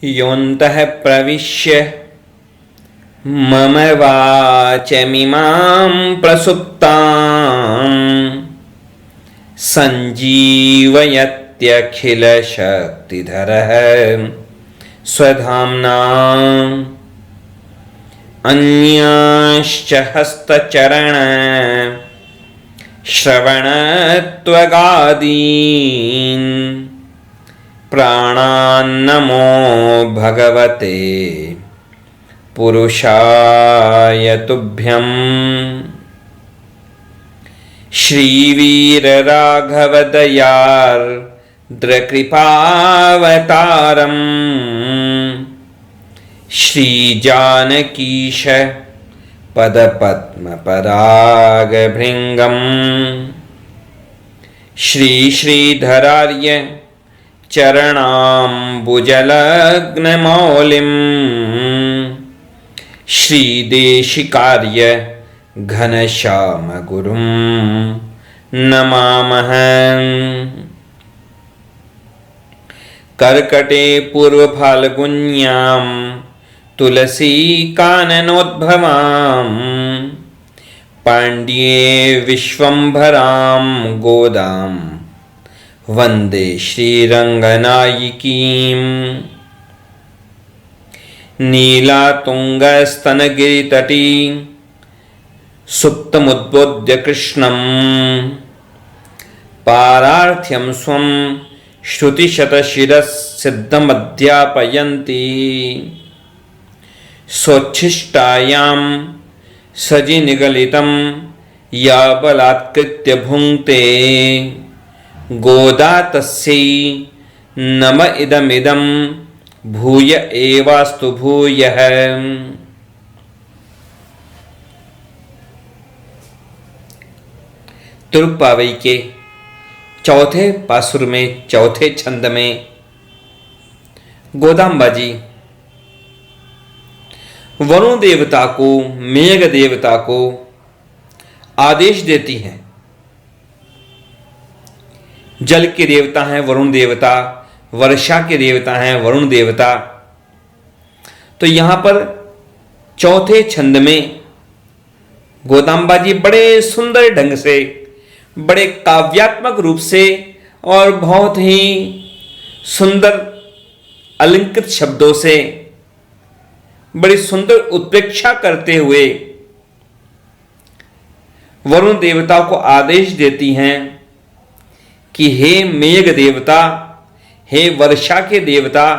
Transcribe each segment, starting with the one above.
योऽन्तः प्रविश्य मम वाचमिमां प्रसुप्तां सञ्जीवयत्यखिलशक्तिधरः स्वधाम्ना अन्यांश्च हस्तचरण श्रवणत्वगादीन् प्राणान्नमो भगवते पुरुषाय तुभ्यम्। श्रीवीरराघवदयार्द्रकृपावतारम् श्रीजानकीश पदपद्मपरागभृङ्गम् श्रीश्रीधरार्य चरणाम्बुजलग्नमौलिम् श्रीदेशिकार्य घनश्यामगुरुं नमामः। कर्कटे पूर्वफाल्गुन्यां तुलसीकाननोद्भवां पाण्ड्ये विश्वम्भरां गोदां वन्दे श्रीरङ्गनायिकीम्। नीलातुङ्गस्तनगिरितटी सुप्तमुद्बोध्य कृष्णं पारार्थ्यं स्वं श्रुतिशतशिरःसिद्धमध्यापयन्ती स्वोच्छिष्टायां सजिनिगलितं या बलात्कृत्य भुङ्क्ते गोदा तस्यै नम इदमिदं भूय एवास्तु भूयः। तिरुप्पावई के चौथे पासुर में चौथे छंद में गोदाम्बा जी वरुण देवता को, मेघ देवता को आदेश देती हैं। जल के देवता हैं वरुण देवता, वर्षा के देवता हैं वरुण देवता। तो यहां पर चौथे छंद में गोदाम्बा जी बड़े सुंदर ढंग से, बड़े काव्यात्मक रूप से और बहुत ही सुंदर अलंकृत शब्दों से बड़ी सुंदर उत्प्रेक्षा करते हुए वरुण देवता को आदेश देती हैं कि हे मेघ देवता, हे वर्षा के देवता,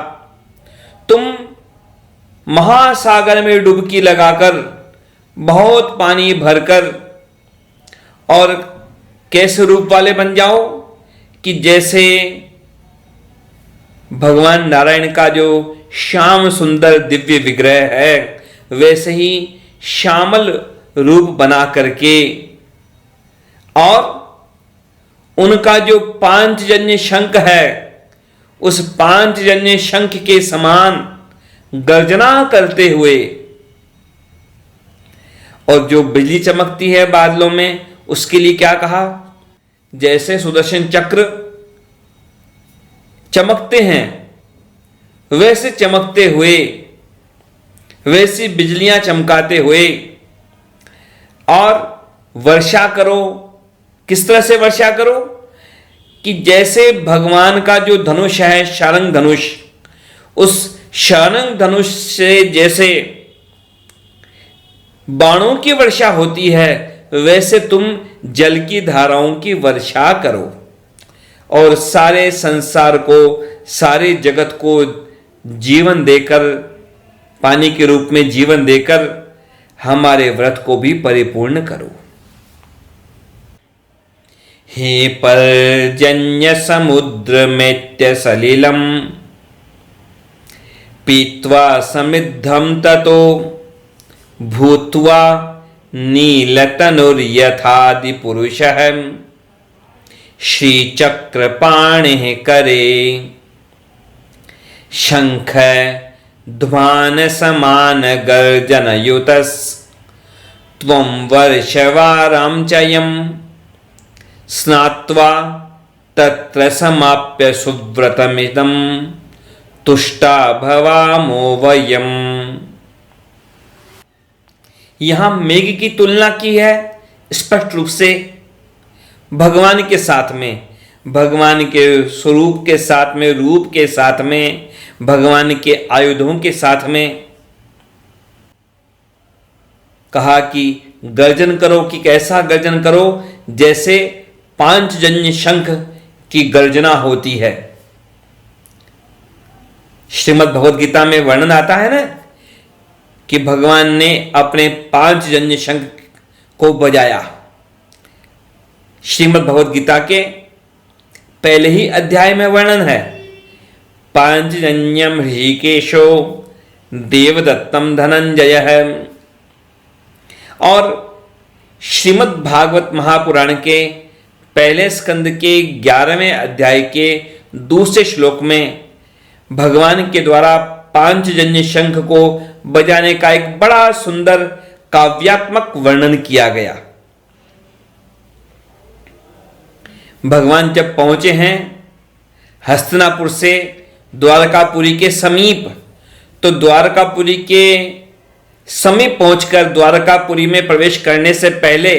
तुम महासागर में डुबकी लगाकर बहुत पानी भरकर और कैसे रूप वाले बन जाओ कि जैसे भगवान नारायण का जो श्याम सुंदर दिव्य विग्रह है वैसे ही श्यामल रूप बना करके, और उनका जो पांचजन्य शंख है उस पांचजन्य शंख के समान गर्जना करते हुए, और जो बिजली चमकती है बादलों में उसके लिए क्या कहा, जैसे सुदर्शन चक्र चमकते हैं वैसे चमकते हुए, वैसी बिजलियां चमकाते हुए, और वर्षा करो। किस तरह से वर्षा करो कि जैसे भगवान का जो धनुष है शारंग धनुष, उस शारंग धनुष से जैसे बाणों की वर्षा होती है वैसे तुम जल की धाराओं की वर्षा करो और सारे संसार को, सारे जगत को जीवन देकर, पानी के रूप में जीवन देकर हमारे व्रत को भी परिपूर्ण करो। हे पर्जन्य समुद्र मेत्य सलिलम पीत्वा समिद्धम ततो भूत्वा नीलतनुर्यथादि पुरुषः श्रीचक्रपाणिः करे शंख ध्वान समान गर्जनयुतस् त्वं वर्षवारां चयं स्नात्वा तत्र समाप्य सुव्रतमिदं तुष्टा भवामो वयम। यहां मेघ की तुलना की है स्पष्ट रूप से भगवान के साथ में, भगवान के स्वरूप के साथ में, रूप के साथ में, भगवान के आयुधों के साथ में। कहा कि गर्जन करो, कि कैसा गर्जन करो, जैसे पांचजन्य शंख की गर्जना होती है। श्रीमद् भगवद गीता में वर्णन आता है ना कि भगवान ने अपने पांचजन्य शंख को बजाया। श्रीमद् भगवद गीता के पहले ही अध्याय में वर्णन है, पांचजन्यम ऋषिकेशो देवदत्तम धनंजय है। और श्रीमद् भागवत महापुराण के पहले स्कंद के 11वें अध्याय के दूसरे श्लोक में भगवान के द्वारा पांचजन्य शंख को बजाने का एक बड़ा सुंदर काव्यात्मक वर्णन किया गया। भगवान जब पहुंचे हैं हस्तिनापुर से द्वारकापुरी के समीप, तो द्वारकापुरी के समीप पहुंचकर द्वारकापुरी में प्रवेश करने से पहले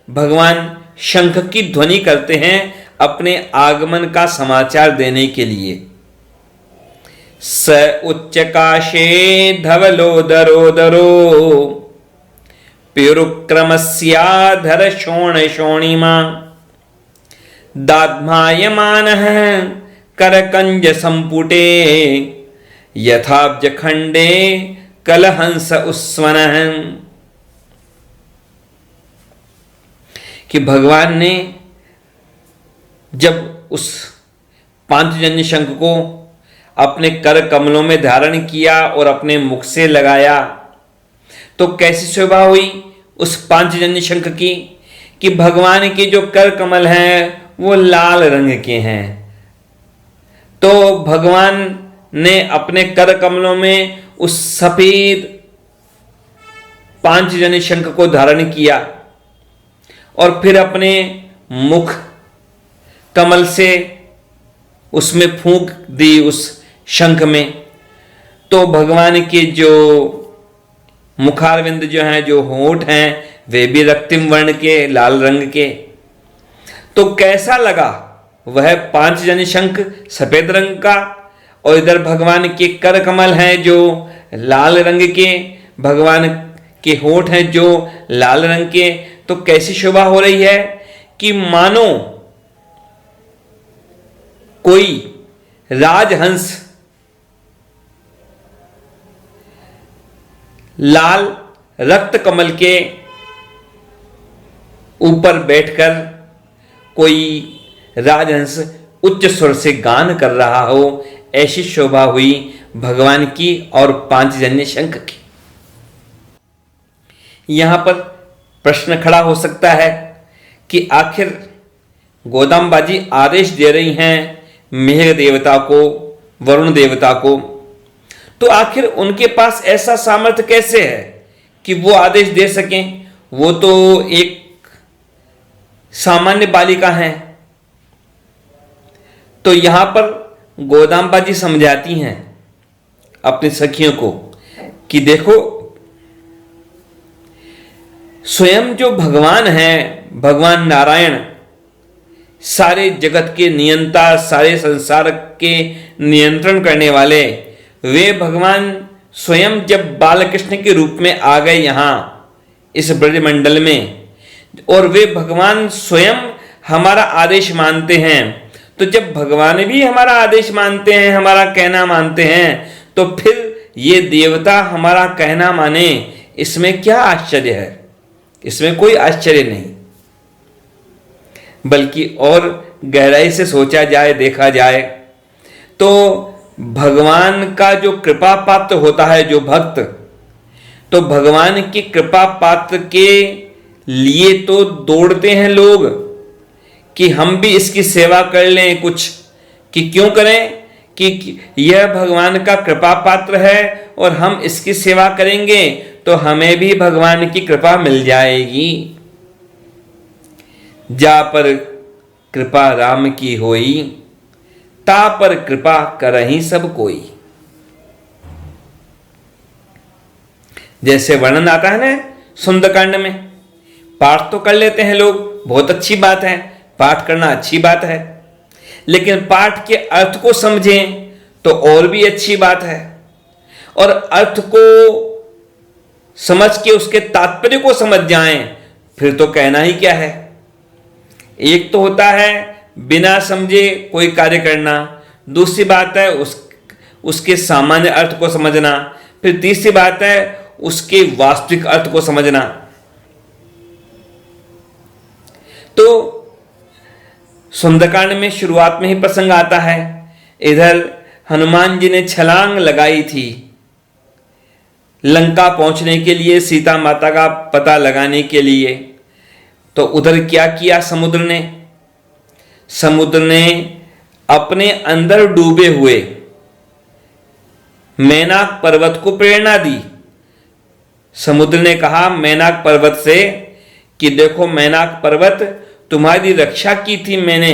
भगवान शंख की ध्वनि करते हैं अपने आगमन का समाचार देने के लिए। स उच्चकाशे धवलोदरोदरो पिरुक्रमस्याधर शोण शोणिमा दाध्मायमानः करकंज संपुटे यथाब्ज खंडे कलहंस उस्वनः। कि भगवान ने जब उस पांचजन्य शंख को अपने कर कमलों में धारण किया और अपने मुख से लगाया, तो कैसी शोभा हुई उस पांचजन्य शंख की, कि भगवान के जो कर कमल हैं वो लाल रंग के हैं। तो भगवान ने अपने कर कमलों में उस सफेद पांचजन्य शंख को धारण किया और फिर अपने मुख कमल से उसमें फूंक दी उस शंख में। तो भगवान के जो मुखारविंद जो हैं, जो होंठ हैं, वे भी रक्तिम वर्ण के, लाल रंग के। तो कैसा लगा वह पांचजन्य शंख सफेद रंग का, और इधर भगवान के कर कमल हैं जो लाल रंग के, भगवान के होंठ हैं जो लाल रंग के। तो कैसी शोभा हो रही है कि मानो कोई राजहंस लाल रक्त कमल के ऊपर बैठकर कोई राजहंस उच्च स्वर से गान कर रहा हो, ऐसी शोभा हुई भगवान की और पांचजन्य शंख की। यहां पर प्रश्न खड़ा हो सकता है कि आखिर गोदाम्बा जी आदेश दे रही हैं मेघ देवता को, वरुण देवता को, तो आखिर उनके पास ऐसा सामर्थ्य कैसे है कि वो आदेश दे सकें? वो तो एक सामान्य बालिका हैं। तो यहां पर गोदाम्बा जी समझाती हैं अपनी सखियों को कि देखो, स्वयं जो भगवान हैं, भगवान नारायण, सारे जगत के नियंता, सारे संसार के नियंत्रण करने वाले, वे भगवान स्वयं जब बालकृष्ण के रूप में आ गए यहां इस ब्रजमंडल में, और वे भगवान स्वयं हमारा आदेश मानते हैं, तो जब भगवान भी हमारा आदेश मानते हैं, हमारा कहना मानते हैं, तो फिर ये देवता हमारा कहना माने, इसमें क्या आश्चर्य है? इसमें कोई आश्चर्य नहीं। बल्कि और गहराई से सोचा जाए, देखा जाए, तो भगवान का जो कृपा पात्र होता है, जो भक्त, तो भगवान की कृपा पात्र के लिए तो दौड़ते हैं लोग कि हम भी इसकी सेवा कर लें कुछ, कि क्यों करें, कि यह भगवान का कृपा पात्र है और हम इसकी सेवा करेंगे तो हमें भी भगवान की कृपा मिल जाएगी। जा पर कृपा राम की होई, ता पर कृपा करहि सब कोई। जैसे वर्णन आता है ना सुंदरकांड में। पाठ तो कर लेते हैं लोग, बहुत अच्छी बात है, पाठ करना अच्छी बात है, लेकिन पाठ के अर्थ को समझें तो और भी अच्छी बात है। और अर्थ को समझ के उसके तात्पर्य को समझ जाएं, फिर तो कहना ही क्या है। एक तो होता है बिना समझे कोई कार्य करना, दूसरी बात है उसके सामान्य अर्थ को समझना, फिर तीसरी बात है उसके वास्तविक अर्थ को समझना। तो सुंदरकांड में शुरुआत में ही प्रसंग आता है, इधर हनुमान जी ने छलांग लगाई थी लंका पहुंचने के लिए, सीता माता का पता लगाने के लिए। तो उधर क्या किया समुद्र ने अपने अंदर डूबे हुए मैनाक पर्वत को प्रेरणा दी। समुद्र ने कहा मैनाक पर्वत से कि देखो मैनाक पर्वत, तुम्हारी रक्षा की थी मैंने,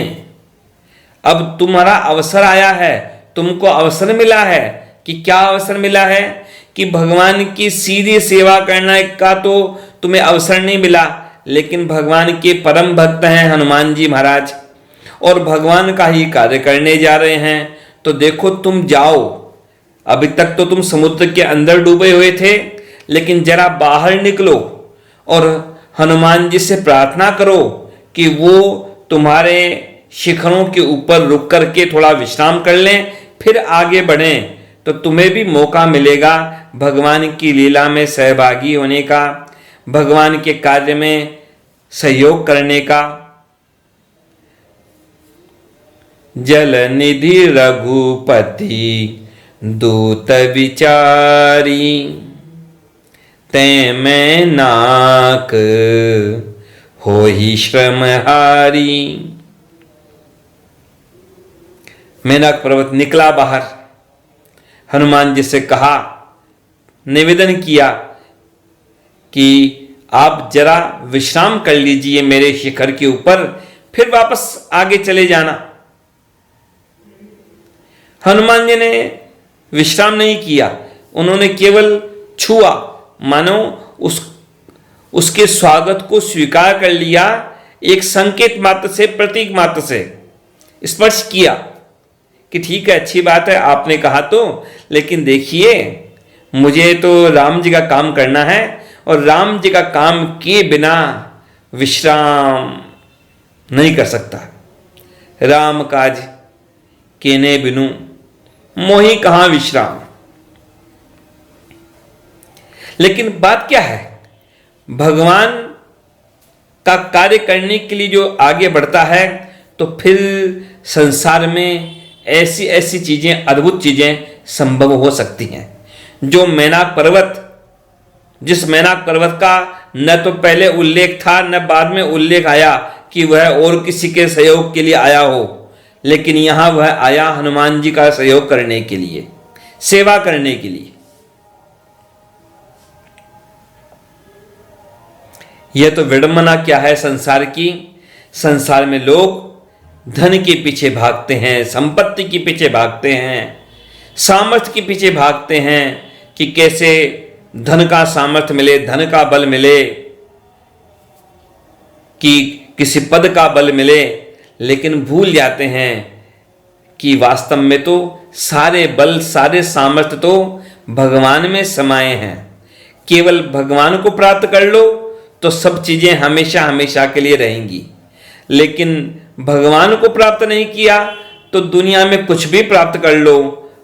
अब तुम्हारा अवसर आया है, तुमको अवसर मिला है। कि क्या अवसर मिला है? कि भगवान की सीधी सेवा करने का तो तुम्हें अवसर नहीं मिला, लेकिन भगवान के परम भक्त हैं हनुमान जी महाराज और भगवान का ही कार्य करने जा रहे हैं। तो देखो तुम जाओ, अभी तक तो तुम समुद्र के अंदर डूबे हुए थे, लेकिन जरा बाहर निकलो और हनुमान जी से प्रार्थना करो कि वो तुम्हारे शिखरों के ऊपर रुक करके थोड़ा विश्राम कर लें, फिर आगे बढ़ें, तो तुम्हें भी मौका मिलेगा भगवान की लीला में सहभागी होने का, भगवान के कार्य में सहयोग करने का। जल निधि रघुपति दूत विचारी, तै मैं नाक हो ही श्रम हारी। मैनाक पर्वत निकला बाहर, हनुमान जी से कहा, निवेदन किया कि आप जरा विश्राम कर लीजिए मेरे शिखर के ऊपर, फिर वापस आगे चले जाना। हनुमान जी ने विश्राम नहीं किया, उन्होंने केवल छुआ, मानो उसके स्वागत को स्वीकार कर लिया, एक संकेत मात्र से, प्रतीक मात्र से स्पर्श किया कि ठीक है, अच्छी बात है, आपने कहा तो, लेकिन देखिए मुझे तो राम जी का काम करना है और राम जी का काम किए बिना विश्राम नहीं कर सकता। राम काज केने बिनु मोहि कहां विश्राम। लेकिन बात क्या है, भगवान का कार्य करने के लिए जो आगे बढ़ता है तो फिर संसार में ऐसी ऐसी चीजें, अद्भुत चीजें संभव हो सकती हैं। जो मैनाक पर्वत, जिस मैनाक पर्वत का न तो पहले उल्लेख था न बाद में उल्लेख आया कि वह और किसी के सहयोग के लिए आया हो, लेकिन यहां वह आया हनुमान जी का सहयोग करने के लिए, सेवा करने के लिए। यह तो विडंबना क्या है संसार की। संसार में लोग धन के पीछे भागते हैं, संपत्ति के पीछे भागते हैं, सामर्थ्य के पीछे भागते हैं कि कैसे धन का सामर्थ्य मिले, धन का बल मिले, कि किसी पद का बल मिले, लेकिन भूल जाते हैं कि वास्तव में तो सारे बल, सारे सामर्थ्य तो भगवान में समाये हैं। केवल भगवान को प्राप्त कर लो तो सब चीजें हमेशा हमेशा के लिए रहेंगी, लेकिन भगवान को प्राप्त नहीं किया तो दुनिया में कुछ भी प्राप्त कर लो,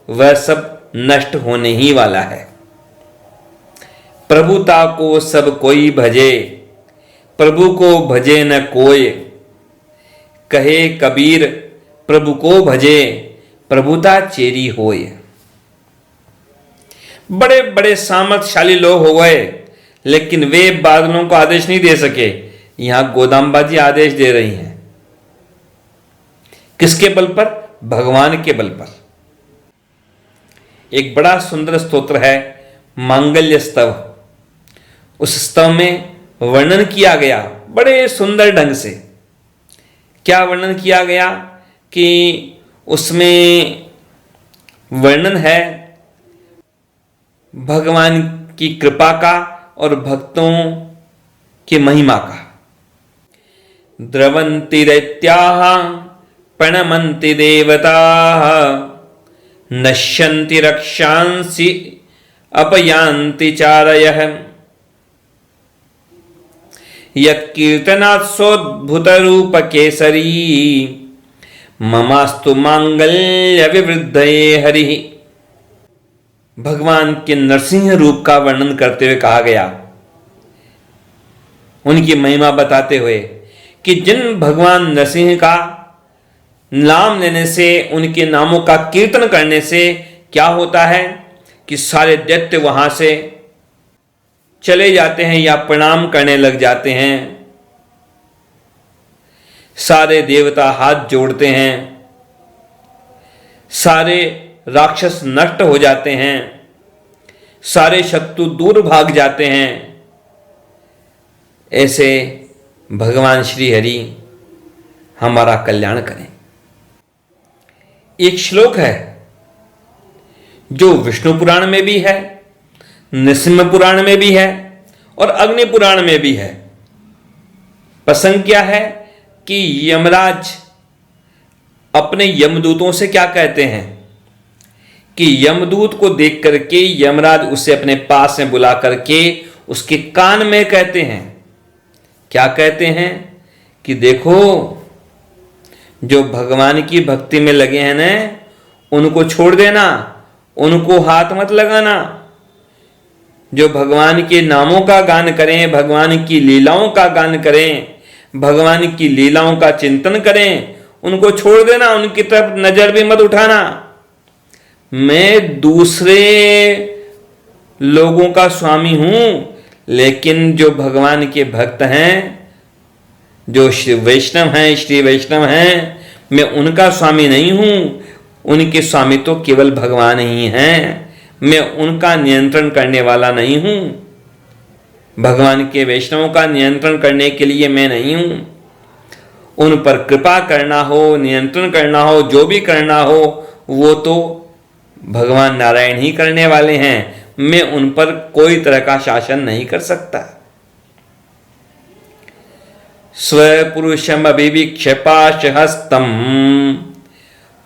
वह सब नष्ट होने ही वाला है। प्रभुता को सब कोई भजे, प्रभु को भजे न कोय, कहे कबीर प्रभु को भजे, प्रभुता चेरी होय। बड़े बड़े सामर्थ्यशाली लोग हो गए, लेकिन वे बादलों को आदेश नहीं दे सके। यहां गोदाम्बा जी आदेश दे रही हैं। किसके बल पर? भगवान के बल पर। एक बड़ा सुंदर स्तोत्र है मांगल्य स्तव। उस स्तव में वर्णन किया गया बड़े सुंदर ढंग से। क्या वर्णन किया गया कि उसमें वर्णन है भगवान की कृपा का और भक्तों की महिमा का। द्रवन्ति दैत्याः प्रणमन्ति देवताः नश्यन्ति रक्षांसि अपयान्ति चारयः यत्कीर्तनात्सोद्भुतरूप केसरी ममास्तु मांगल्य विवृद्धये हरि। भगवान के नरसिंह रूप का वर्णन करते हुए कहा गया, उनकी महिमा बताते हुए कि जिन भगवान नरसिंह का नाम लेने से, उनके नामों का कीर्तन करने से क्या होता है कि सारे दैत्य वहां से चले जाते हैं या प्रणाम करने लग जाते हैं। सारे देवता हाथ जोड़ते हैं, सारे राक्षस नष्ट हो जाते हैं, सारे शत्रु दूर भाग जाते हैं। ऐसे भगवान श्री हरि हमारा कल्याण करें। एक श्लोक है जो विष्णु पुराण में भी है, नृसिंह पुराण में भी है और अग्नि पुराण में भी है। प्रसंग क्या है कि यमराज अपने यमदूतों से क्या कहते हैं कि यमदूत को देख करके यमराज उसे अपने पास में बुला करके उसके कान में कहते हैं, क्या कहते हैं कि देखो, जो भगवान की भक्ति में लगे हैं ना, उनको छोड़ देना, उनको हाथ मत लगाना। जो भगवान के नामों का गान करें, भगवान की लीलाओं का गान करें, भगवान की लीलाओं का चिंतन करें, उनको छोड़ देना, उनकी तरफ नजर भी मत उठाना। मैं दूसरे लोगों का स्वामी हूं, लेकिन जो भगवान के भक्त हैं, जो श्री वैष्णव हैं, श्री वैष्णव हैं, मैं उनका स्वामी नहीं हूं। उनके स्वामी तो केवल भगवान ही हैं, मैं उनका नियंत्रण करने वाला नहीं हूं। भगवान के वैष्णवों का नियंत्रण करने के लिए मैं नहीं हूं। उन पर कृपा करना हो, नियंत्रण करना हो, जो भी करना हो, वो तो भगवान नारायण ही करने वाले हैं। मैं उन पर कोई तरह का शासन नहीं कर सकता। स्वपुरुषम अभिवीक्ष्य पाशहस्तम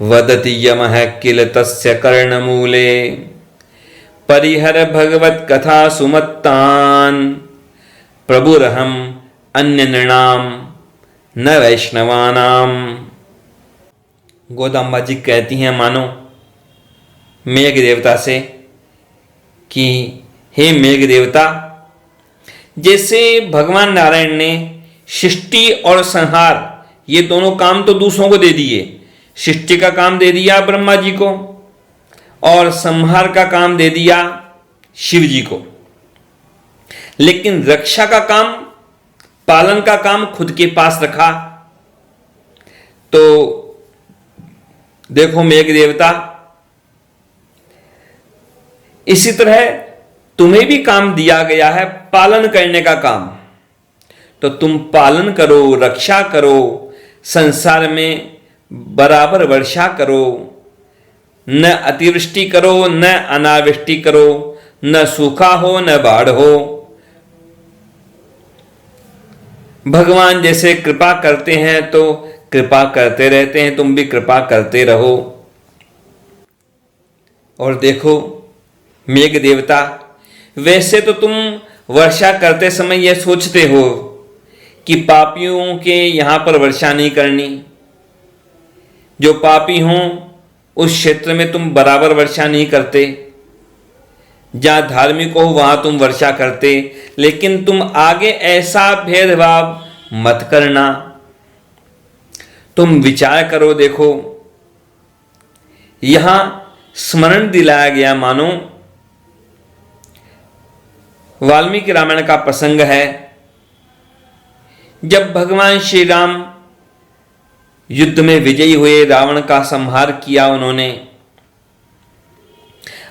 वदति यमः किल तस्य कर्णमूले परिहर भगवत कथा सुमत्तान प्रभुरहम अन्य नृणाम न वैष्णवानाम। गोदाम्बा जी कहती हैं मानो मेघ देवता से कि हे मेघ देवता, जैसे भगवान नारायण ने सृष्टि और संहार ये दोनों काम तो दूसरों को दे दिए। सृष्टि का काम दे दिया ब्रह्मा जी को और संहार का काम दे दिया शिव जी को, लेकिन रक्षा का काम, पालन का काम खुद के पास रखा। तो देखो मेघ देवता, इसी तरह तुम्हें भी काम दिया गया है पालन करने का काम, तो तुम पालन करो, रक्षा करो, संसार में बराबर वर्षा करो, न अतिवृष्टि करो, न अनावृष्टि करो, न सूखा हो न बाढ़ हो। भगवान जैसे कृपा करते हैं तो कृपा करते रहते हैं, तुम भी कृपा करते रहो। और देखो मेघ देवता, वैसे तो तुम वर्षा करते समय यह सोचते हो कि पापियों के यहां पर वर्षा नहीं करनी, जो पापी हों उस क्षेत्र में तुम बराबर वर्षा नहीं करते, जहां धार्मिक हो वहां तुम वर्षा करते, लेकिन तुम आगे ऐसा भेदभाव मत करना। तुम विचार करो, देखो यहां स्मरण दिलाया गया मानो वाल्मीकि रामायण का प्रसंग है, जब भगवान श्री राम युद्ध में विजयी हुए, रावण का संहार किया उन्होंने।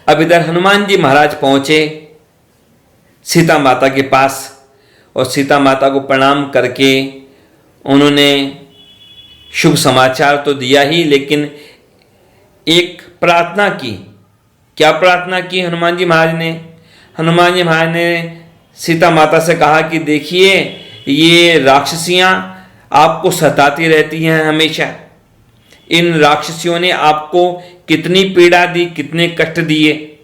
अब इधर हनुमान जी महाराज पहुंचे सीता माता के पास और सीता माता को प्रणाम करके उन्होंने शुभ समाचार तो दिया ही, लेकिन एक प्रार्थना की। क्या प्रार्थना की हनुमान जी महाराज ने? हनुमान जी महाराज ने सीता माता से कहा कि देखिए ये राक्षसियां आपको सताती रहती हैं हमेशा, इन राक्षसियों ने आपको कितनी पीड़ा दी, कितने कष्ट दिए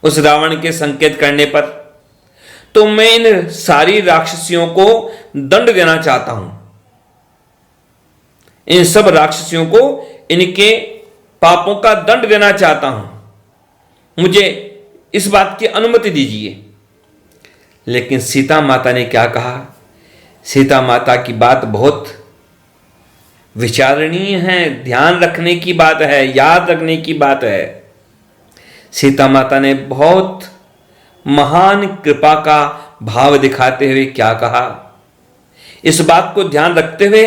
उस रावण के संकेत करने पर, तो मैं इन सारी राक्षसियों को दंड देना चाहता हूं, इन सब राक्षसियों को इनके पापों का दंड देना चाहता हूं, मुझे इस बात की अनुमति दीजिए। लेकिन सीता माता ने क्या कहा? सीता माता की बात बहुत विचारणीय है, ध्यान रखने की बात है, याद रखने की बात है। सीता माता ने बहुत महान कृपा का भाव दिखाते हुए क्या कहा, इस बात को ध्यान रखते हुए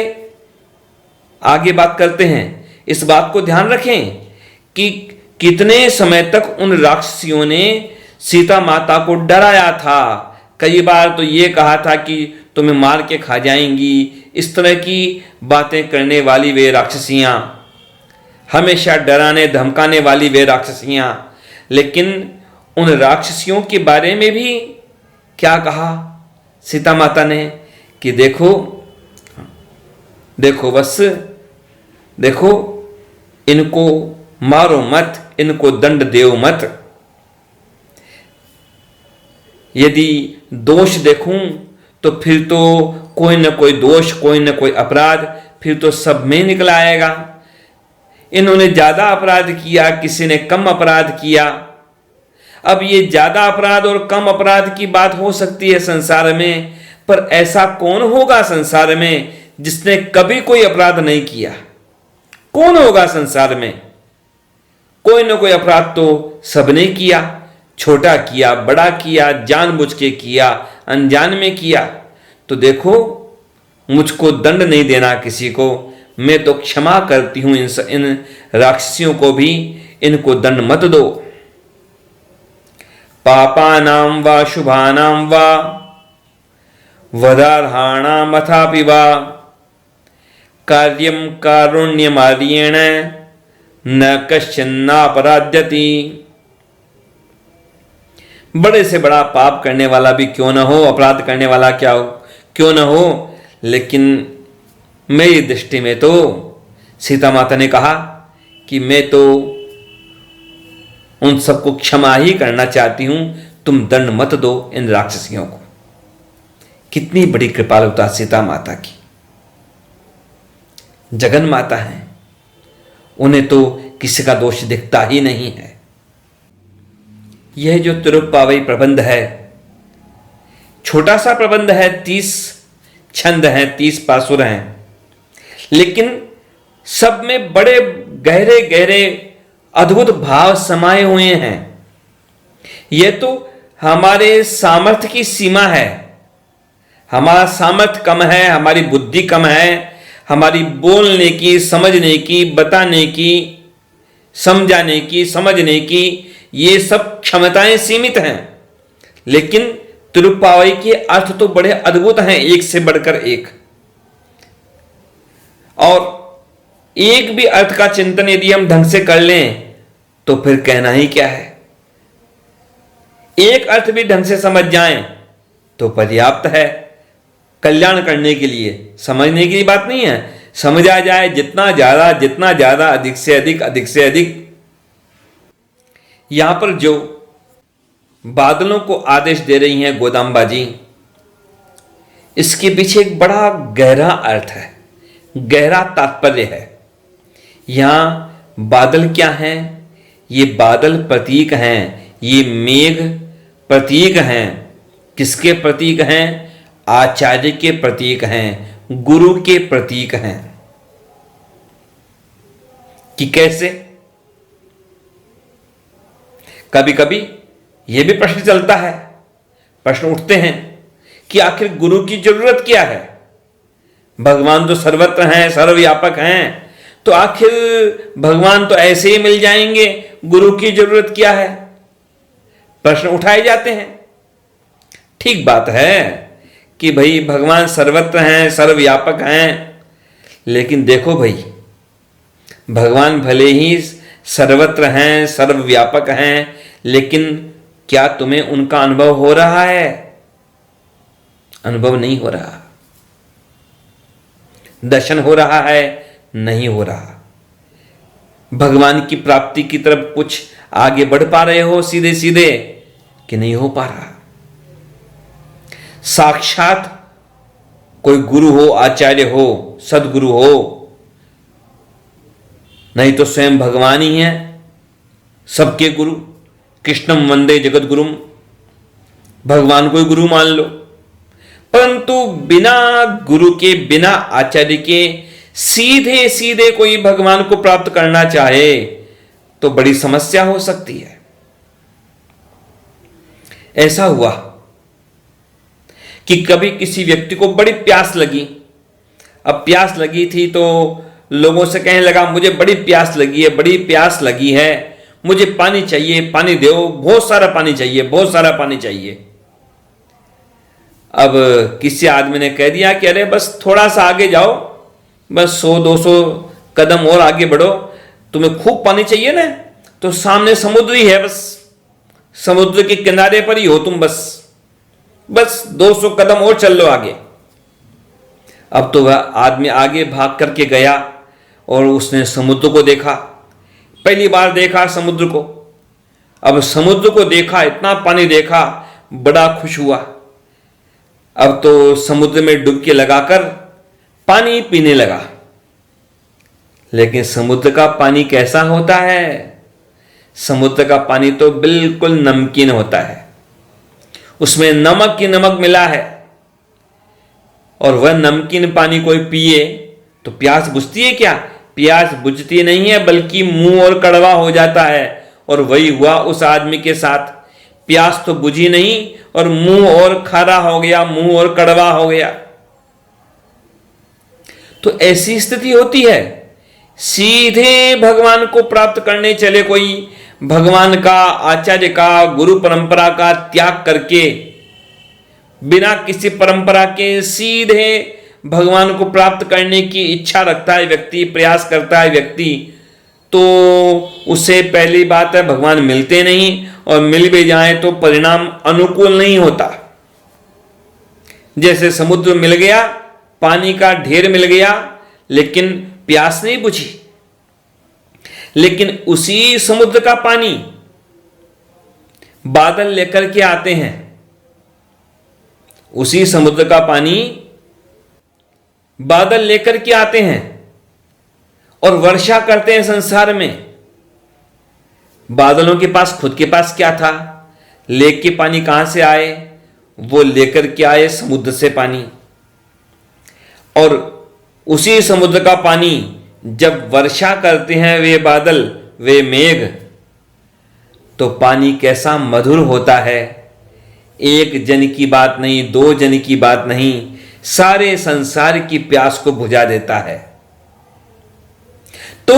आगे बात करते हैं। इस बात को ध्यान रखें कि कितने समय तक उन राक्षसियों ने सीता माता को डराया था। कई बार तो ये कहा था कि तुम्हें मार के खा जाएंगी, इस तरह की बातें करने वाली वे राक्षसियां, हमेशा डराने धमकाने वाली वे राक्षसियां। लेकिन उन राक्षसियों के बारे में भी क्या कहा सीता माता ने कि देखो देखो बस देखो, इनको मारो मत, इनको दंड देओ मत। यदि दोष देखूं तो फिर तो कोई न कोई दोष, कोई न कोई अपराध फिर तो सब में निकल आएगा। इन्होंने ज्यादा अपराध किया, किसी ने कम अपराध किया। अब ये ज्यादा अपराध और कम अपराध की बात हो सकती है संसार में, पर ऐसा कौन होगा संसार में जिसने कभी कोई अपराध नहीं किया? कौन होगा संसार में? कोई ना कोई अपराध तो सबने किया, छोटा किया, बड़ा किया, जानबूझ के किया, अनजान में किया। तो देखो, मुझको दंड नहीं देना किसी को, मैं तो क्षमा करती हूं इन राक्षसियों को भी, इनको दंड मत दो। पापानां वा शुभानां वा वदार्हाणाम् अथापि वा कार्यं कारुण्यमार्येण न कश्चिन्नापराध्यति। बड़े से बड़ा पाप करने वाला भी क्यों न हो, अपराध करने वाला क्यों न हो, लेकिन मेरी दृष्टि में तो सीता माता ने कहा कि मैं तो उन सबको क्षमा ही करना चाहती हूं, तुम दंड मत दो इन राक्षसियों को। कितनी बड़ी कृपालुता सीता माता की। जगन माता है, उन्हें तो किसी का दोष दिखता ही नहीं है। यह जो तिरुप्पावई प्रबंध है, छोटा सा प्रबंध है, 30 छंद हैं, 30 पासुर हैं, लेकिन सब में बड़े गहरे गहरे अद्भुत भाव समाये हुए हैं। यह तो हमारे सामर्थ्य की सीमा है। हमारा सामर्थ्य कम है, हमारी बुद्धि कम है, हमारी बोलने की, समझने की, बताने की, समझाने की, समझने की, ये सब क्षमताएं सीमित हैं। लेकिन तिरुप्पावई के अर्थ तो बड़े अद्भुत हैं, एक से बढ़कर एक। और एक भी अर्थ का चिंतन यदि हम ढंग से कर लें तो फिर कहना ही क्या है। एक अर्थ भी ढंग से समझ जाएं तो पर्याप्त है कल्याण करने के लिए। समझने की बात नहीं है, समझा जाए जितना ज्यादा, अधिक से अधिक, अधिक से अधिक। यहां पर जो बादलों को आदेश दे रही हैं गोदाम्बा जी, इसके पीछे एक बड़ा गहरा अर्थ है, गहरा तात्पर्य है। यहां बादल क्या हैं? ये बादल प्रतीक हैं, ये मेघ प्रतीक हैं। किसके प्रतीक हैं? आचार्य के प्रतीक हैं, गुरु के प्रतीक हैं। कि कैसे? कभी कभी यह भी प्रश्न चलता है, प्रश्न उठते हैं कि आखिर गुरु की जरूरत क्या है? भगवान तो सर्वत्र हैं, सर्वव्यापक हैं, तो आखिर भगवान तो ऐसे ही मिल जाएंगे, गुरु की जरूरत क्या है? प्रश्न उठाए जाते हैं। ठीक बात है कि भाई भगवान सर्वत्र हैं, सर्वव्यापक हैं, लेकिन देखो भाई, भगवान भले ही सर्वत्र हैं, सर्वव्यापक हैं, लेकिन क्या तुम्हें उनका अनुभव हो रहा है? अनुभव नहीं हो रहा। दर्शन हो रहा है? नहीं हो रहा। भगवान की प्राप्ति की तरफ कुछ आगे बढ़ पा रहे हो सीधे सीधे कि नहीं हो पा रहा? साक्षात कोई गुरु हो, आचार्य हो, सदगुरु हो, नहीं तो स्वयं भगवान ही है सबके गुरु। कृष्णम वंदे जगत गुरुम, भगवान को गुरु मान लो। परंतु बिना गुरु के, बिना आचार्य के सीधे सीधे कोई भगवान को प्राप्त करना चाहे तो बड़ी समस्या हो सकती है। ऐसा हुआ कि कभी किसी व्यक्ति को बड़ी प्यास लगी। अब प्यास लगी थी तो लोगों से कहने लगा, मुझे बड़ी प्यास लगी है, बड़ी प्यास लगी है, मुझे पानी चाहिए, पानी दो, बहुत सारा पानी चाहिए, बहुत सारा पानी चाहिए। अब किसी आदमी ने कह दिया कि अरे बस थोड़ा सा आगे जाओ, बस 100-200 कदम और आगे बढ़ो, तुम्हें खूब पानी चाहिए ना, तो सामने समुद्र ही है, बस समुद्र के किनारे पर ही हो तुम, बस 200 कदम और चल लो आगे। अब तो वह आदमी आगे भाग करके गया और उसने समुद्र को देखा। पहली बार देखा समुद्र को। अब समुद्र को देखा, इतना पानी देखा, बड़ा खुश हुआ। अब तो समुद्र में डुबकी लगाकर पानी पीने लगा। लेकिन समुद्र का पानी कैसा होता है? समुद्र का पानी तो बिल्कुल नमकीन होता है, उसमें नमक ही नमक मिला है। और वह नमकीन पानी कोई पिए तो प्यास बुझती है क्या? प्यास बुझती नहीं है, बल्कि मुंह और कड़वा हो जाता है। और वही हुआ उस आदमी के साथ। प्यास तो बुझी नहीं और मुंह और खारा हो गया, मुंह और कड़वा हो गया। तो ऐसी स्थिति होती है। सीधे भगवान को प्राप्त करने चले कोई, भगवान का, आचार्य का, गुरु परंपरा का त्याग करके, बिना किसी परंपरा के सीधे भगवान को प्राप्त करने की इच्छा रखता है व्यक्ति, प्रयास करता है व्यक्ति, तो उसे पहली बात है भगवान मिलते नहीं, और मिल भी जाए तो परिणाम अनुकूल नहीं होता। जैसे समुद्र मिल गया, पानी का ढेर मिल गया, लेकिन प्यास नहीं बुझी। लेकिन उसी समुद्र का पानी बादल लेकर के आते हैं, उसी समुद्र का पानी बादल लेकर के आते हैं और वर्षा करते हैं संसार में। बादलों के पास, खुद के पास क्या था? लेक के पानी कहां से आए? वो लेकर के आए समुद्र से पानी। और उसी समुद्र का पानी जब वर्षा करते हैं वे बादल, वे मेघ, तो पानी कैसा मधुर होता है। एक जन की बात नहीं, 2 जन की बात नहीं, सारे संसार की प्यास को बुझा देता है। तो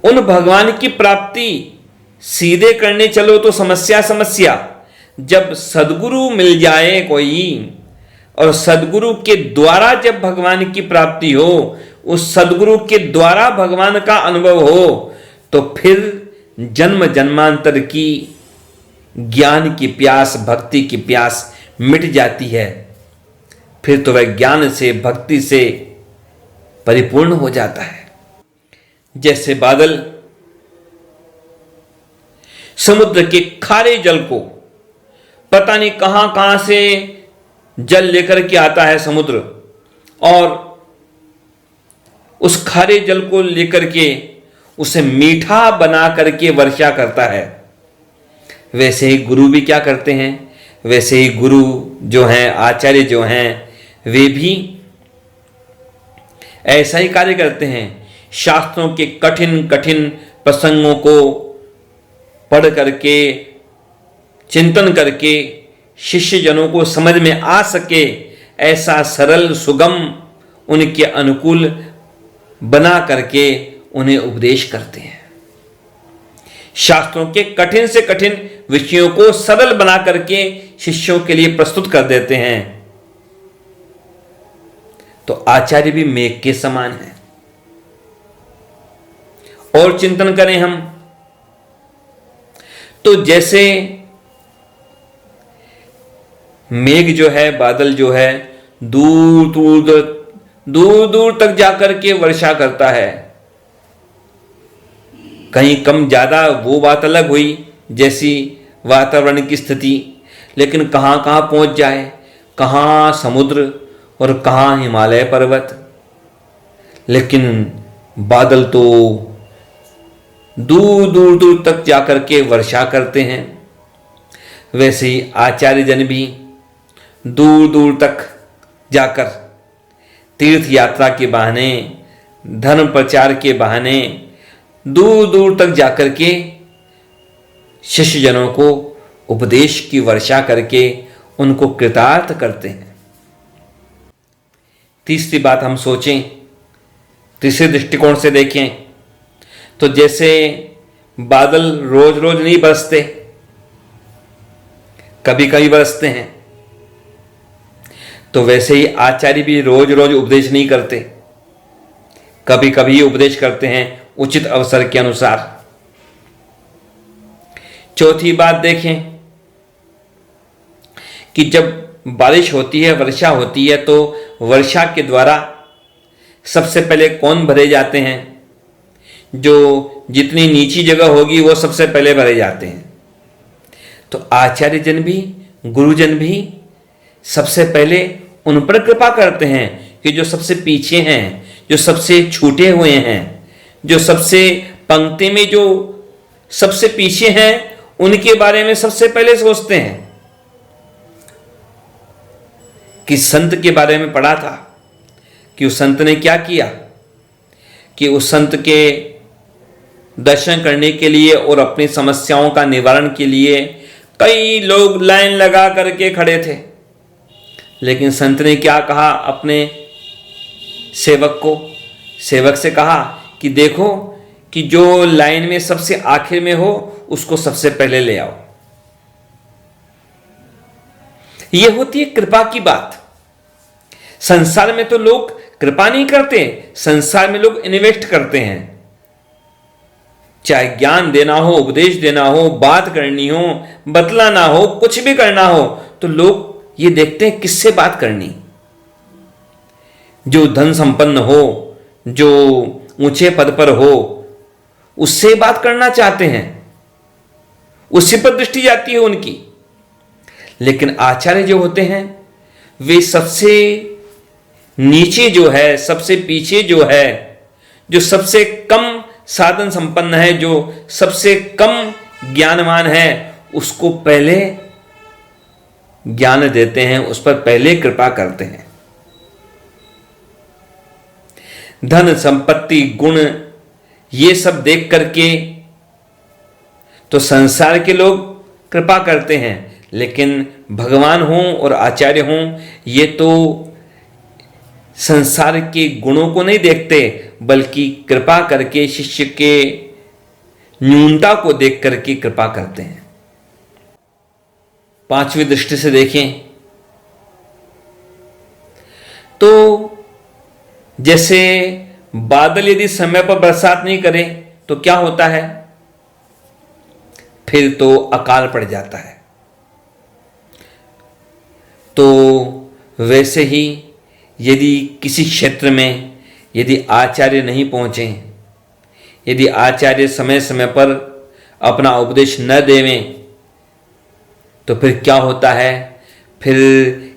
उन भगवान की प्राप्ति सीधे करने चलो तो समस्या। जब सदगुरु मिल जाए कोई, और सदगुरु के द्वारा जब भगवान की प्राप्ति हो, उस सदगुरु के द्वारा भगवान का अनुभव हो, तो फिर जन्म जन्मांतर की ज्ञान की प्यास, भक्ति की प्यास मिट जाती है। फिर तो वह ज्ञान से, भक्ति से परिपूर्ण हो जाता है। जैसे बादल समुद्र के खारे जल को, पता नहीं कहां कहां से जल लेकर के आता है समुद्र, और उस खारे जल को लेकर के उसे मीठा बना करके वर्षा करता है। वैसे ही गुरु भी क्या करते हैं? वैसे ही गुरु जो हैं, आचार्य जो हैं, वे भी ऐसा ही कार्य करते हैं। शास्त्रों के कठिन कठिन प्रसंगों को पढ़ करके, चिंतन करके, शिष्य जनों को समझ में आ सके ऐसा सरल, सुगम, उनके अनुकूल बना करके उन्हें उपदेश करते हैं। शास्त्रों के कठिन से कठिन विषयों को सरल बना करके शिष्यों के लिए प्रस्तुत कर देते हैं। तो आचार्य भी मेघ के समान है। और चिंतन करें हम, तो जैसे मेघ जो है, बादल जो है, दूर दूर तक जाकर के वर्षा करता है। कहीं कम ज्यादा वो बात अलग हुई, जैसी वातावरण की स्थिति, लेकिन कहाँ कहाँ पहुंच जाए, कहाँ समुद्र और कहाँ हिमालय पर्वत। लेकिन बादल तो दूर दूर तक जाकर के वर्षा करते हैं। वैसे ही आचार्य जन भी दूर दूर तक जाकर तीर्थ यात्रा के बहाने, धर्म प्रचार के बहाने दूर दूर तक जाकर के शिष्य जनों को उपदेश की वर्षा करके उनको कृतार्थ करते हैं। तीसरी बात हम सोचें, तीसरे दृष्टिकोण से देखें तो जैसे बादल रोज रोज नहीं बरसते, कभी कभी बरसते हैं, तो वैसे ही आचार्य भी रोज रोज उपदेश नहीं करते, कभी कभी उपदेश करते हैं उचित अवसर के अनुसार। चौथी बात देखें कि जब बारिश होती है, वर्षा होती है, तो वर्षा के द्वारा सबसे पहले कौन भरे जाते हैं? जो जितनी नीची जगह होगी वो सबसे पहले भरे जाते हैं। तो आचार्य जन भी, गुरुजन भी सबसे पहले उन पर कृपा करते हैं कि जो सबसे पीछे हैं, जो सबसे छूटे हुए हैं, जो सबसे पंक्ति में जो सबसे पीछे हैं, उनके बारे में सबसे पहले सोचते हैं। कि संत के बारे में पढ़ा था कि उस संत ने क्या किया, कि उस संत के दर्शन करने के लिए और अपनी समस्याओं का निवारण के लिए कई लोग लाइन लगा करके खड़े थे। लेकिन संत ने क्या कहा अपने सेवक को? सेवक से कहा कि देखो कि जो लाइन में सबसे आखिर में हो उसको सबसे पहले ले आओ। यह होती है कृपा की बात। संसार में तो लोग कृपा नहीं करते, संसार में लोग इन्वेस्ट करते हैं। चाहे ज्ञान देना हो, उपदेश देना हो, बात करनी हो, बतलाना हो, कुछ भी करना हो, तो लोग ये देखते हैं किससे बात करनी। जो धन संपन्न हो, जो ऊंचे पद पर हो, उससे बात करना चाहते हैं, उसी पर दृष्टि जाती है उनकी। लेकिन आचार्य जो होते हैं वे सबसे नीचे जो है, सबसे पीछे जो है, जो सबसे कम साधन संपन्न है, जो सबसे कम ज्ञानवान है, उसको पहले ज्ञान देते हैं, उस पर पहले कृपा करते हैं। धन संपत्ति गुण ये सब देख करके तो संसार के लोग कृपा करते हैं, लेकिन भगवान हों और आचार्य हों, ये तो संसार के गुणों को नहीं देखते, बल्कि कृपा करके शिष्य के न्यूनता को देख करके कृपा करते हैं। पांचवी दृष्टि से देखें तो जैसे बादल यदि समय पर बरसात नहीं करे तो क्या होता है? फिर तो अकाल पड़ जाता है। तो वैसे ही यदि किसी क्षेत्र में यदि आचार्य नहीं पहुंचे, यदि आचार्य समय समय पर अपना उपदेश न देवें, तो फिर क्या होता है? फिर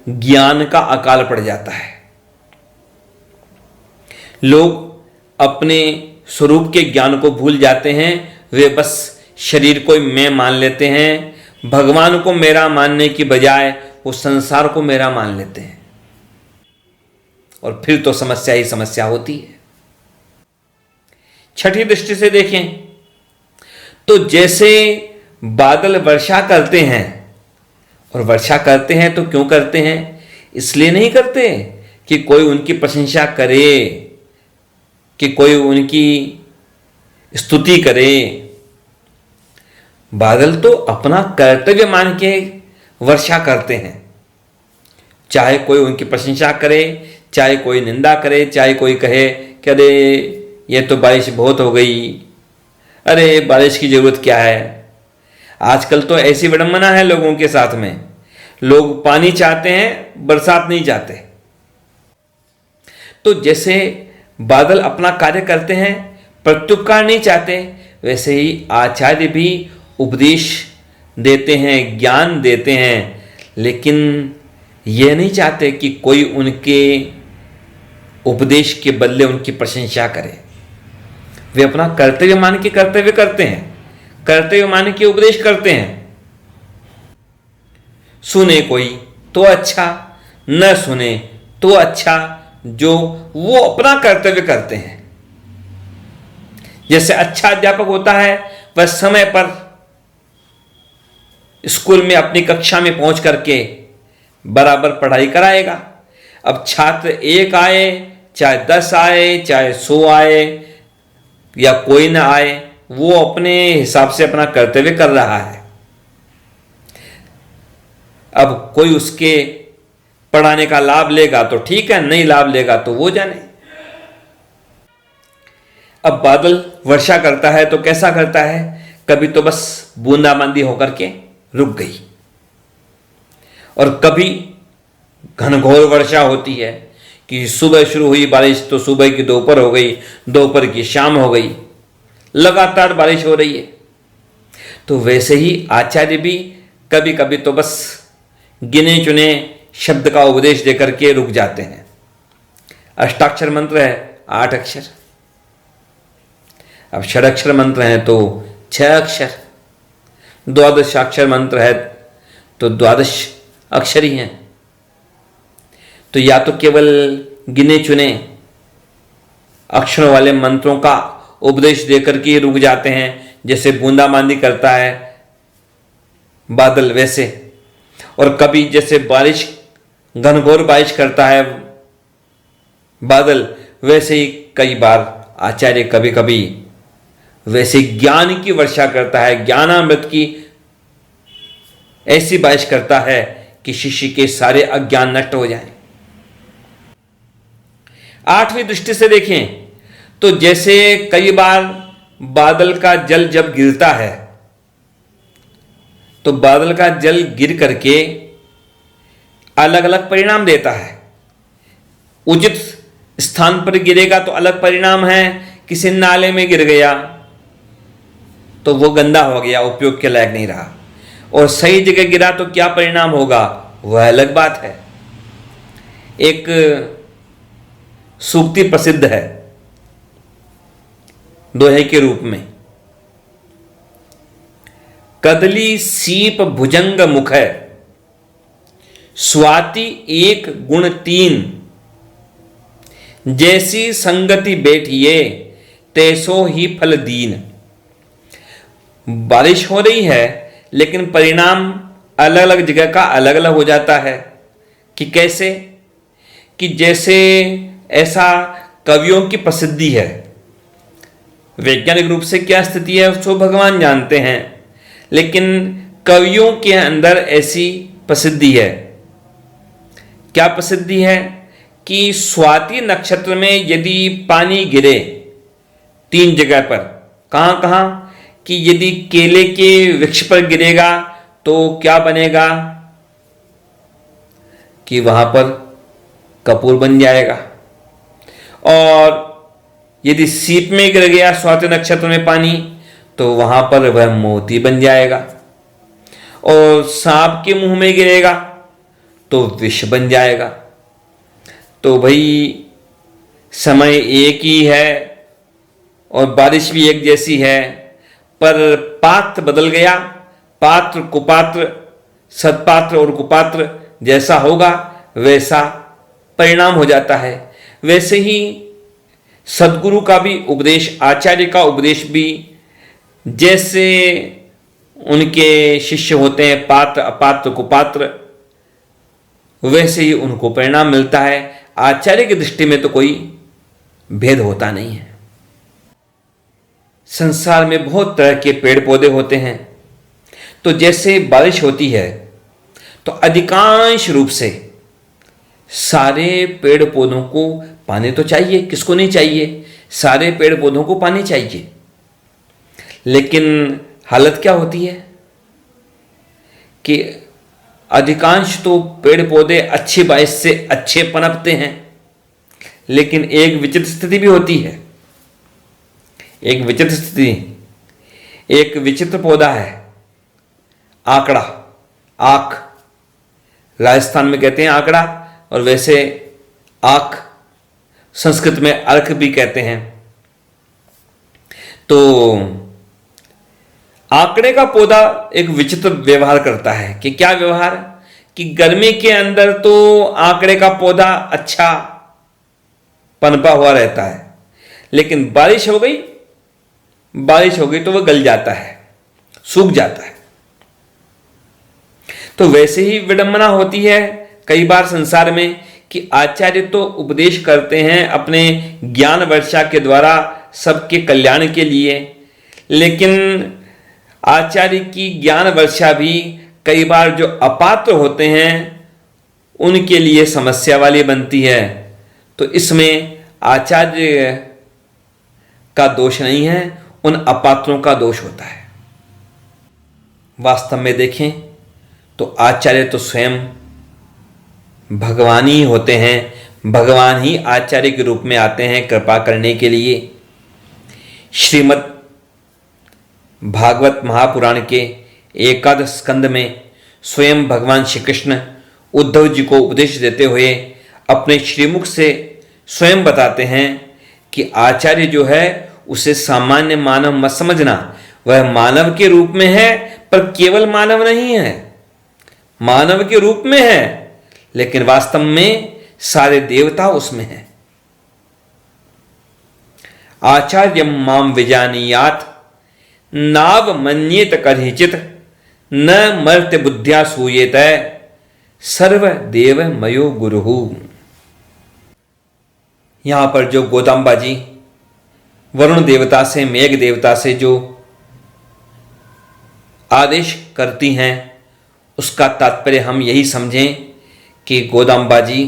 ज्ञान का अकाल पड़ जाता है। लोग अपने स्वरूप के ज्ञान को भूल जाते हैं, वे बस शरीर को मैं मान लेते हैं। भगवान को मेरा मानने की बजाय वो संसार को मेरा मान लेते हैं, और फिर तो समस्या ही समस्या होती है। छठी दृष्टि से देखें तो जैसे बादल वर्षा करते हैं, और वर्षा करते हैं तो क्यों करते हैं? इसलिए नहीं करते कि कोई उनकी प्रशंसा करे, कि कोई उनकी स्तुति करे। बादल तो अपना कर्तव्य मान के वर्षा करते हैं, चाहे कोई उनकी प्रशंसा करे, चाहे कोई निंदा करे, चाहे कोई कहे कि अरे ये तो बारिश बहुत हो गई, अरे बारिश की जरूरत क्या है। आजकल तो ऐसी विडंबना है लोगों के साथ में, लोग पानी चाहते हैं, बरसात नहीं चाहते। तो जैसे बादल अपना कार्य करते हैं, प्रत्युपकार नहीं चाहते, वैसे ही आचार्य भी उपदेश देते हैं, ज्ञान देते हैं, लेकिन यह नहीं चाहते कि कोई उनके उपदेश के बदले उनकी प्रशंसा करे। वे अपना कर्तव्य मान के कर्तव्य करते हैं, कर्तव्य मान के उपदेश करते हैं। सुने कोई तो अच्छा, न सुने तो अच्छा, जो वो अपना कर्तव्य करते हैं। जैसे अच्छा अध्यापक होता है वह समय पर स्कूल में अपनी कक्षा में पहुंच करके बराबर पढ़ाई कराएगा। अब छात्र 1 आए, चाहे 10 आए, चाहे 100 आए या कोई ना आए, वो अपने हिसाब से अपना कर्तव्य कर रहा है। अब कोई उसके पढ़ाने का लाभ लेगा तो ठीक है, नहीं लाभ लेगा तो वो जाने। अब बादल वर्षा करता है तो कैसा करता है? कभी तो बस बूंदाबांदी होकर के रुक गई, और कभी घनघोर वर्षा होती है कि सुबह शुरू हुई बारिश तो सुबह की दोपहर हो गई, दोपहर की शाम हो गई, लगातार बारिश हो रही है। तो वैसे ही आचार्य भी कभी कभी तो बस गिने चुने शब्द का उपदेश देकर के रुक जाते हैं। अष्टाक्षर मंत्र है 8 अक्षर, अब षडाक्षर मंत्र है तो 6 अक्षर, 12 अक्षर मंत्र है तो 12 अक्षर ही हैं। तो या तो केवल गिने चुने अक्षरों वाले मंत्रों का उपदेश देकर के रुक जाते हैं, जैसे बूंदाबांदी करता है बादल वैसे, और कभी जैसे बारिश घनघोर बारिश करता है बादल, वैसे ही कई बार आचार्य कभी कभी वैसे ज्ञान की वर्षा करता है, ज्ञानामृत की ऐसी बारिश करता है कि शिष्य के सारे अज्ञान नष्ट हो जाएं। 8वीं दृष्टि से देखें तो जैसे कई बार बादल का जल जब गिरता है तो बादल का जल गिर करके अलग अलग परिणाम देता है। उचित स्थान पर गिरेगा तो अलग परिणाम है, किसी नाले में गिर गया तो वो गंदा हो गया, उपयोग के लायक नहीं रहा, और सही जगह गिरा तो क्या परिणाम होगा वह अलग बात है। एक सूक्ति प्रसिद्ध है दोहे के रूप में, कदली सीप भुजंग मुख है, स्वाति 1 गुण 3, जैसी संगति बैठिए तैसो ही फल दीन। बारिश हो रही है लेकिन परिणाम अलग अलग जगह का अलग अलग हो जाता है। कि कैसे? कि जैसे ऐसा कवियों की प्रसिद्धि है, वैज्ञानिक रूप से क्या स्थिति है उसको भगवान जानते हैं, लेकिन कवियों के अंदर ऐसी प्रसिद्धि है। क्या प्रसिद्धि है? कि स्वाति नक्षत्र में यदि पानी गिरे 3 जगह पर, कहां कहां? कि यदि केले के वृक्ष पर गिरेगा तो क्या बनेगा? कि वहां पर कपूर बन जाएगा, और यदि सीप में गिर गया स्वाति नक्षत्र में पानी तो वहां पर वह मोती बन जाएगा, और सांप के मुंह में गिरेगा तो विष बन जाएगा। तो भाई समय एक ही है और बारिश भी एक जैसी है, पर पात्र बदल गया, पात्र कुपात्र, सत्पात्र और कुपात्र जैसा होगा वैसा परिणाम हो जाता है। वैसे ही सद्गुरु का भी उपदेश, आचार्य का उपदेश भी, जैसे उनके शिष्य होते हैं पात्र अपात्र कुपात्र, वैसे ही उनको परिणाम मिलता है। आचार्य की दृष्टि में तो कोई भेद होता नहीं है। संसार में बहुत तरह के पेड़ पौधे होते हैं, तो जैसे बारिश होती है तो अधिकांश रूप से सारे पेड़ पौधों को पानी तो चाहिए, किसको नहीं चाहिए? सारे पेड़ पौधों को पानी चाहिए, लेकिन हालत क्या होती है कि अधिकांश तो पेड़ पौधे अच्छे बायस से अच्छे पनपते हैं, लेकिन एक विचित्र स्थिति भी होती है। एक विचित्र स्थिति, एक विचित्र पौधा है आकड़ा, आक, राजस्थान में कहते हैं आकड़ा, और वैसे आक संस्कृत में अर्क भी कहते हैं। तो आकड़े का पौधा एक विचित्र व्यवहार करता है कि क्या व्यवहार, कि गर्मी के अंदर तो आकड़े का पौधा अच्छा पनपा हुआ रहता है, लेकिन बारिश हो गई तो वह गल जाता है, सूख जाता है। तो वैसे ही विडंबना होती है कई बार संसार में कि आचार्य तो उपदेश करते हैं अपने ज्ञान वर्षा के द्वारा सबके कल्याण के लिए, लेकिन आचार्य की ज्ञान वर्षा भी कई बार जो अपात्र होते हैं उनके लिए समस्या वाली बनती है। तो इसमें आचार्य का दोष नहीं है, उन अपात्रों का दोष होता है। वास्तव में देखें तो आचार्य तो स्वयं भगवान ही होते हैं, भगवान ही आचार्य के रूप में आते हैं कृपा करने के लिए। श्रीमद् भागवत महापुराण के एकादश स्कंद में स्वयं भगवान श्री कृष्ण उद्धव जी को उपदेश देते हुए अपने श्रीमुख से स्वयं बताते हैं कि आचार्य जो है उसे सामान्य मानव मत समझना, वह मानव के रूप में है, पर केवल मानव नहीं है, मानव के रूप में है, लेकिन वास्तव में सारे देवता उसमें हैं। आचार्यम माम विजानीयात नाव मन्येत कदाचित् न मर्त्य बुद्ध्या सूयेत सर्व देव मयो गुरुहु। यहां पर जो गोदाम्बा जी वरुण देवता से, मेघ देवता से जो आदेश करती हैं, उसका तात्पर्य हम यही समझें कि गोदाम्बा जी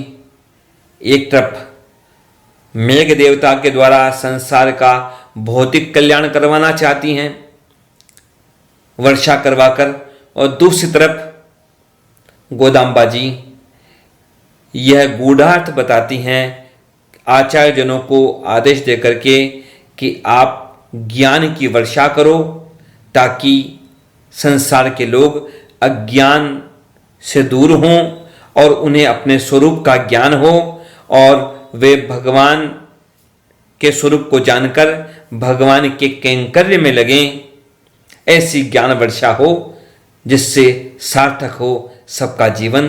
एक तरफ मेघ देवता के द्वारा संसार का भौतिक कल्याण करवाना चाहती हैं वर्षा करवाकर, और दूसरी तरफ गोदाम्बा जी यह गूढ़ार्थ बताती हैं आचार्य जनों को आदेश देकर के कि आप ज्ञान की वर्षा करो, ताकि संसार के लोग अज्ञान से दूर हों और उन्हें अपने स्वरूप का ज्ञान हो, और वे भगवान के स्वरूप को जानकर भगवान के कैंकर्य में लगें। ऐसी ज्ञान वर्षा हो जिससे सार्थक हो सबका जीवन।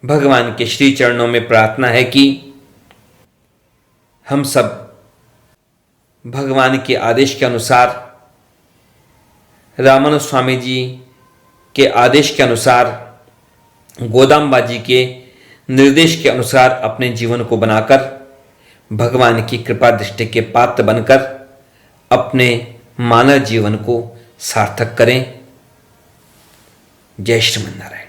भगवान के श्री चरणों में प्रार्थना है कि हम सब भगवान के आदेश के अनुसार, रामानुज स्वामी जी के आदेश के अनुसार, गोदाम्बा जी के निर्देश के अनुसार अपने जीवन को बनाकर भगवान की कृपा दृष्टि के पात्र बनकर अपने मानव जीवन को सार्थक करें। जय श्रीमन नारायण।